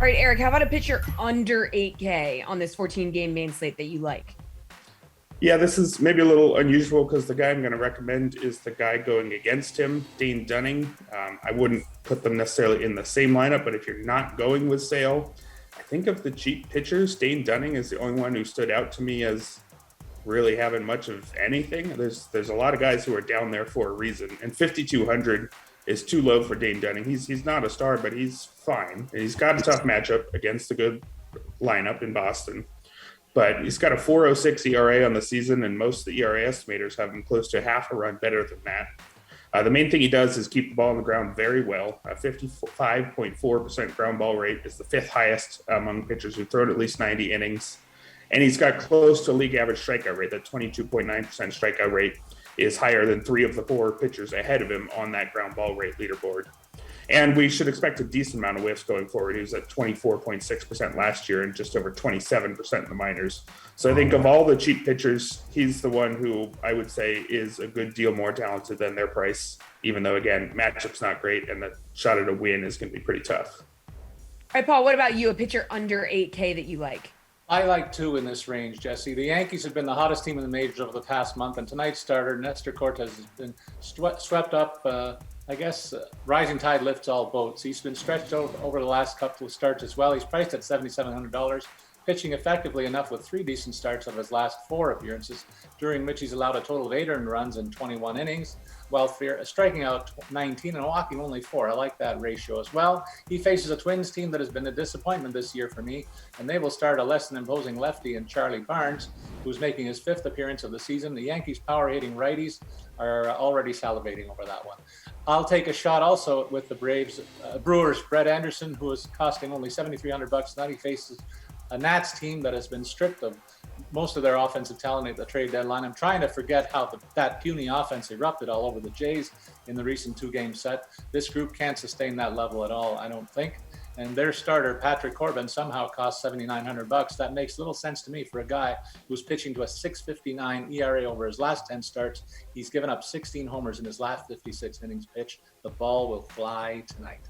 All right, Erik, how about a pitcher under 8K on this 14 game main slate that you like? Yeah, this is maybe a little unusual because the guy I'm going to recommend is the guy going against him, Dane Dunning. I wouldn't put them necessarily in the same lineup, but if you're not going with Sale, I think of the cheap pitchers, Dane Dunning is the only one who stood out to me as really having much of anything. There's a lot of guys who are down there for a reason, and 5,200 is too low for Dane Dunning. He's not a star, but he's fine. And he's got a tough matchup against a good lineup in Boston. But he's got a 4.06 ERA on the season, and most of the ERA estimators have him close to half a run better than that. The main thing he does is keep the ball on the ground very well. 55.4% ground ball rate is the fifth highest among pitchers who throw at least 90 innings. And he's got close to league average strikeout rate. That 22.9% strikeout rate is higher than three of the four pitchers ahead of him on that ground ball rate leaderboard. And we should expect a decent amount of whiffs going forward. He was at 24.6% last year and just over 27% in the minors. So I think of all the cheap pitchers, he's the one who I would say is a good deal more talented than their price, even though, again, matchup's not great and the shot at a win is going to be pretty tough. All right, Paul, what about you? A pitcher under 8K that you like? I like two in this range, Jesse. The Yankees have been the hottest team in the majors over the past month, and tonight's starter, Nestor Cortes, has been swept up. Rising tide lifts all boats. He's been stretched out over the last couple of starts as well. He's priced at $7,700, pitching effectively enough with three decent starts of his last four appearances, during which he's allowed a total of 8 earned runs in 21 innings, while striking out 19 and walking only 4. I like that ratio as well. He faces a Twins team that has been a disappointment this year for me, and they will start a less than imposing lefty in Charlie Barnes, who's making his 5th appearance of the season. The Yankees' power-hitting righties are already salivating over that one. I'll take a shot also with the Brewers' Brett Anderson, who is costing only $7,300 tonight. He faces a Nats team that has been stripped of most of their offensive talent at the trade deadline. I'm trying to forget how that puny offense erupted all over the Jays in the recent 2-game set. This group can't sustain that level at all, I don't think. And their starter, Patrick Corbin, somehow cost $7,900. That makes little sense to me for a guy who's pitching to a 6.59 ERA over his last 10 starts. He's given up 16 homers in his last 56 innings pitched. The ball will fly tonight.